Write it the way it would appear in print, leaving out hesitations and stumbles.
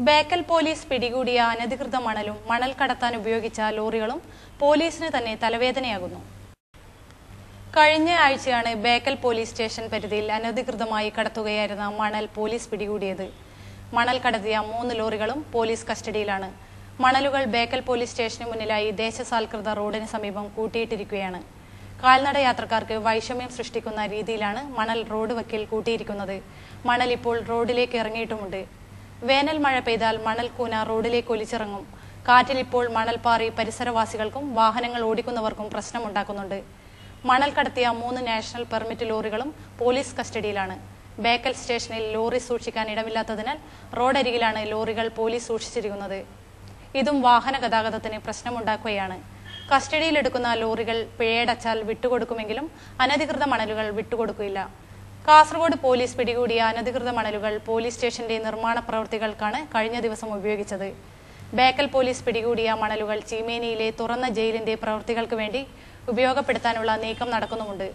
Bekal police പിടികൂടിയ അനധികൃത മണലും മണൽ കടത്താൻ ഉപയോഗിച്ച ലോറികളും പോലീസിന് തന്നെ തലവേദനയാകുന്നു. കഴിഞ്ഞ ആഴ്ചയാണ് ബേക്കൽ പോലീസ് സ്റ്റേഷൻ പരിധിയിൽ അനധികൃതമായി കടത്തുകയായിരുന്ന മണൽ പോലീസ് പിടികൂടിയത്. മണൽ കടത്തിയ 3 ലോറികളും പോലീസ് കസ്റ്റഡിയിലാണ്. മണലുകൾ ബേക്കൽ പോലീസ് സ്റ്റേഷന് മുന്നിലായി ദേശസാൽകൃത റോഡിന് സമീപം കൂട്ടിയിട്ടിരിക്കുകയാണ്. കാൽനട യാത്രക്കാർക്ക് വൈഷമ്യം സൃഷ്ടിക്കുന്ന രീതിയിലാണ് മണൽ റോഡ് വക്കിൽ കൂട്ടിയിരിക്കുന്നത്. മണൽ ഇപ്പോൾ റോഡിലേക്ക് ഇറങ്ങിയിട്ടുമുണ്ട്. വേനൽ മഴ പെയ്താൽ മണൽ കൂന റോഡിലേക്ക് ഒലിച്ചിറങ്ങും. കാറ്റിൽ ഇപ്പോൾ മണൽ പാറി പരിസരവാസികൾക്കും വാഹനങ്ങൾ ഓടിക്കുന്നവർക്കും പ്രശ്നമുണ്ടാക്കുന്നുണ്ട്. മണൽ കടത്തിയ 3 നാഷണൽ പെർമിറ്റ് ലോറികളും പോലീസ് കസ്റ്റഡിയിലാണ്. ബേക്കൽ സ്റ്റേഷനിൽ ലോറി സൂക്ഷിക്കാൻ ഇടമില്ലാത്തതിനാൽ റോഡരികിലാണ് ലോറികൾ പോലീസ് സൂക്ഷിച്ചിരിക്കുന്നത്. ഇതും വാഹന ഗതാഗതത്തിന് പ്രശ്നമുണ്ടാക്കുകയാണ്. കസ്റ്റഡിയിലെടുക്കുന്ന ലോറികൾ പിഴയടച്ചാൽ വിട്ടുകൊടുക്കുമെങ്കിലും അനധികൃത മണലുകൾ വിട്ടുകൊടുക്കില്ല. കാസർഗോഡ് പോലീസ് പിടികൂടിയ അനധികൃത മണലുകൾ പോലീസ് സ്റ്റേഷന്റെ നിർമ്മാണ പ്രവൃത്തികൾക്കാണ് കഴിഞ്ഞ ദിവസം ഉപയോഗിച്ചത്. ബേക്കൽ പോലീസ് പിടികൂടിയ മണലുകൾ ചീമേനിയിലെ തുറന്ന ജയിലിന്റെ പ്രവൃത്തികൾക്ക് വേണ്ടി ഉപയോഗപ്പെടുത്താനുള്ള നീക്കം നടക്കുന്നുമുണ്ട്.